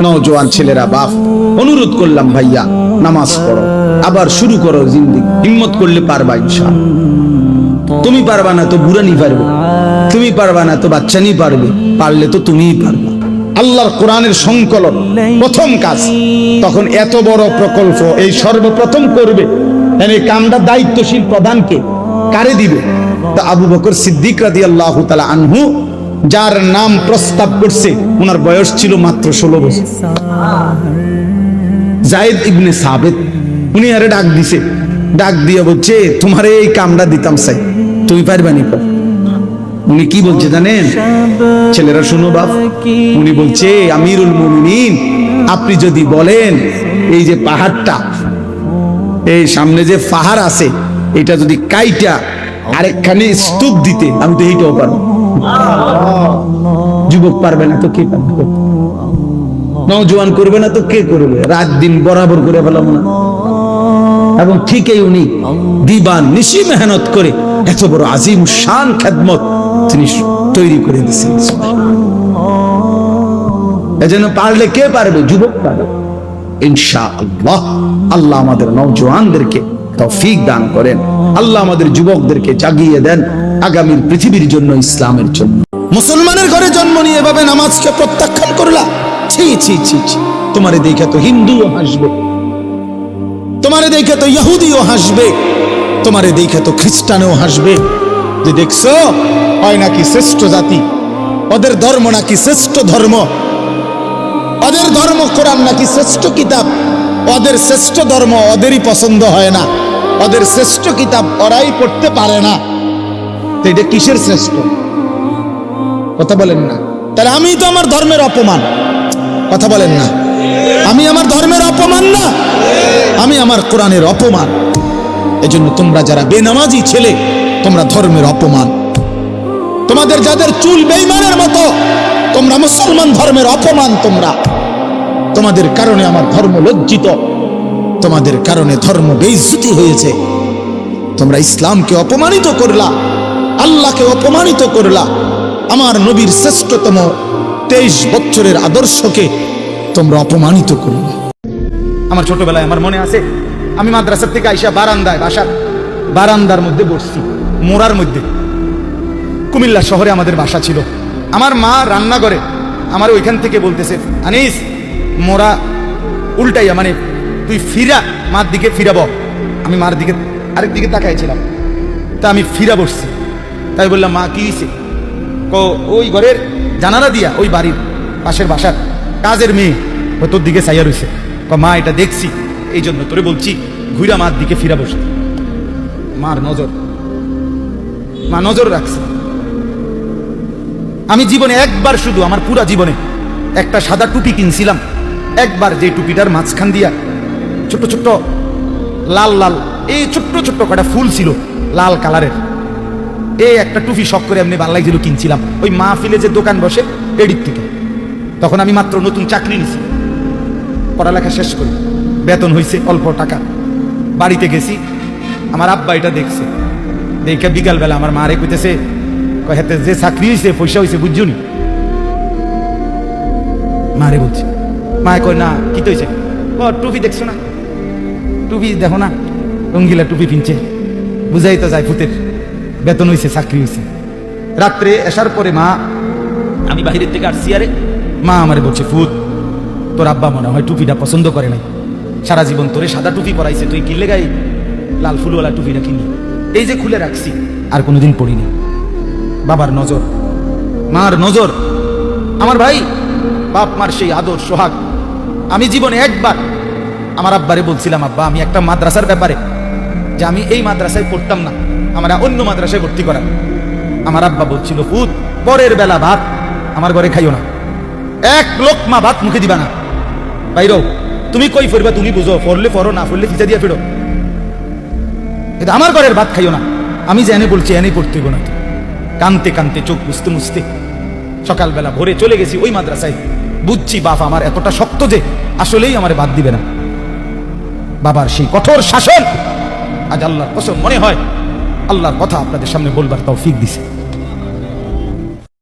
নওজোয়ান ছেলেরা বাপ অনুরোধ করলাম, ভাইয়া নামাজ পড়ো, আবার শুরু করো জিন্দেগি। হিম্মত করলে পারবা ইনশাআল্লাহ। তুমি পারবা না তো বুড়ানি পারবে, তুমি পারবা না তো বাচ্চানি পারবে, পারলে তো তুমিই পারবা। আল্লাহর কোরআনের সংকলন প্রথম কাজ, তখন এত বড় প্রকল্প এই সর্বপ্রথম করবে, এই কামটা দায়িত্বশীল প্রধানকে কারে দিবে? তা আবু বকর সিদ্দিক রাদিয়াল্লাহু তাআলা আনহু, যার নাম প্রস্তাব করছে, ওনার বয়স ছিল মাত্র 16 বছর। যায়েদ ইবনে সাবিত, উনি আরে ডাক দিছে, ডাক দিয়ে বলছে তোমারে এই কামটা দিতাম চাই, তুমি পারবা নি? উনি কি বলছে জানেন? ছেলেরা শুনো বাপ, উনি বলছে আমিরুল মুমিনিন, আপনি যদি বলেন এই যে পাহাড়টা, এই সামনে যে পাহাড় আছে, এটা যদি কাইটা আরেকখানে স্তূপ দিতে, আমি তো এইটাও পারবো। যুবক পারবে না তো কে পারবে? নওজোয়ান করবে না তো কে করবে? রাত দিন বরাবর করে ফেলাম না। এবং ঠিকই উনি দিবান নিশি মেহনত করে এত বড় আজিম শান খেদমত তিনি তৈরি করে দিয়েছেন। এজন্য পারলে কে পারবে? যুবক পারবে ইনশাআল্লাহ। আল্লাহ আমাদের নওজোয়ানদেরকে তৌফিক দান করেন, আল্লাহ আমাদের যুবকদেরকে জাগিয়ে দেন আগামীর পৃথিবীর জন্য, ইসলামের জন্য। মুসলমানের ঘরে জন্ম নিয়ে এভাবে নামাজকে প্রত্যাখ্যান করলা, ছি ছি ছি ছি। তোমারে দেখে তো হিন্দুও হাসবে, তোমারে দেখে তো ইহুদিও হাসবে, তোমারে দেখে তো খ্রিস্টানও হাসবে, যে দেখছো হয় নাকি শ্রেষ্ঠ জাতি, ওদের ধর্ম নাকি শ্রেষ্ঠ ধর্ম, ওদের ধর্ম কোরআন নাকি শ্রেষ্ঠ কিতাব, ওদের শ্রেষ্ঠ ধর্ম ওদেরই পছন্দ হয় না, ওদের শ্রেষ্ঠ কিতাব ওরাই পড়তে পারে না। তো এটা কিসের শ্রেষ্ঠ? কথা বলেন না। তাহলে আমি তো আমার ধর্মের অপমান। কথা বলেন না, আমি আমার ধর্মের অপমান না, আমি আমার কোরআনের অপমান। এজন্য তোমরা যারা বেনামাজি ছেলে, তোমরা ধর্মের অপমান। তোমাদের যাদের চুল বেঈমানের মতো, তোমরা মুসলমান ধর্মের অপমান। তোমরা, তোমাদের কারণে আমার ধর্ম লজ্জিত, তোমাদের কারণে ধর্ম বেইজ্জতি হয়েছে। তোমরা ইসলামকে অপমানিত করলা, আল্লাহকে অপমানিত করলা, আমার নবীর শ্রেষ্ঠতম 23 বছরের আদর্শকে তোমরা অপমানিত করলা। আমার ছোটবেলায় আমার মনে আছে, আমি মাদ্রাসা থেকে আইসা বারান্দায়, বাসার বারান্দার মধ্যে বসছি, মোড়ার মধ্যে। কুমিল্লা শহরে আমাদের বাসা ছিল। আমার মা রান্না করে আমার ওইখান থেকে বলতেছে, আনিস মোড়া উল্টাইয়া, মানে তুই ফিরা, মার দিকে ফিরাব। আমি মার দিকে আরেক দিকে তাকাইছিলাম, তা আমি ফিরা বসছি। তাই বললাম, মা কি হয়েছে? ওই ঘরের জানালা দিয়া ওই বাড়ির পাশের বাসার কাজের মেয়ে ও তোর দিকে চাইয়া রয়েছে। মা এটা দেখছি, এই জন্য তোরে বলছি ঘুরা মার দিকে ফিরা বসতে। মার নজর, মা নজর রাখছে। আমি জীবনে একবার, শুধু আমার পুরা জীবনে একটা সাদা টুপি কিনছিলাম একবার, যে টুপিটার মাঝখান দিয়া ছোট্ট ছোট্ট লাল লাল এই ছোট্ট ছোট্ট কটা ফুল ছিল লাল কালারের। এই একটা টুপি শখ করে এমনি ভালো লাগছিল, কিনছিলাম ওই মাহফিলে যে দোকান বসে এডিট থেকে। তখন আমি মাত্র নতুন চাকরি নিছি, পড়ালেখা শেষ করি, বেতন হয়েছে অল্প টাকা। বাড়িতে গেছি, আমার আব্বা এটা দেখছে, দেখে বিকালবেলা আমার মারে কইতেছে, হেতে যে চাকরি হয়েছে পয়সা হয়েছে বুঝছো নি? মারে বলছে, মায়ে কয় না, কি তো হয়েছে? টুপি দেখছো না, টুপি দেখো না, রঙ্গিলা টুপি কিনছে, বুঝাই তো যায় ফুতের বেতন হয়েছে, চাকরি হয়েছে। রাত্রে আসার পরে মা, আমি বাহিরের থেকে আসছি, আরে মা আমারে বলছে, ফুত তোর আব্বা মনে হয় টুপিটা পছন্দ করে নাই, সারা জীবন তোরে সাদা টুপি পরাইছে, তুই কিনলে গাই লাল ফুলওয়ালা টুপিটা কিনি, এই যে খুলে রাখছি, আর কোনোদিন পড়িনি। বাবার নজর, মার নজর। আমার ভাই, বাপ মার সেই আদর সোহাগ। আমি জীবনে একবার আমার আব্বারে বলছিলাম, আব্বা আমি একটা মাদ্রাসার ব্যাপারে, যে আমি এই মাদ্রাসায় পড়তাম না, আমরা অন্য মাদ্রাসায় ভর্তি করা। আমার আব্বা বলছিল, পুত পরের বেলা ভাত আমার ঘরে খাইও না, এক লোকমা ভাত মুখে দিবা না, বাইরো তুমি কই ফিরবা তুমি বুঝো, পড়লে পড়ো, না পড়লে ফিজা দিয়া ফিরো, কিন্তু আমার ঘরের ভাত খাইও না। আমি যে এনে বলছি এনেই পড়তে হইব না। কানতে কানতে চোখ মুছতে মুছতে সকালবেলা ভোরে চলে গেছি ওই মাদ্রাসায়। বুঝছি বাপ আমার এতটা শক্ত যে আসলেই আমার বাদ দিবে না। বাবার সেই কঠোর শাসন আজ আল্লাহর কসম মনে হয় আল্লাহর কথা আপনাদের সামনে বলবার তৌফিক দিছে।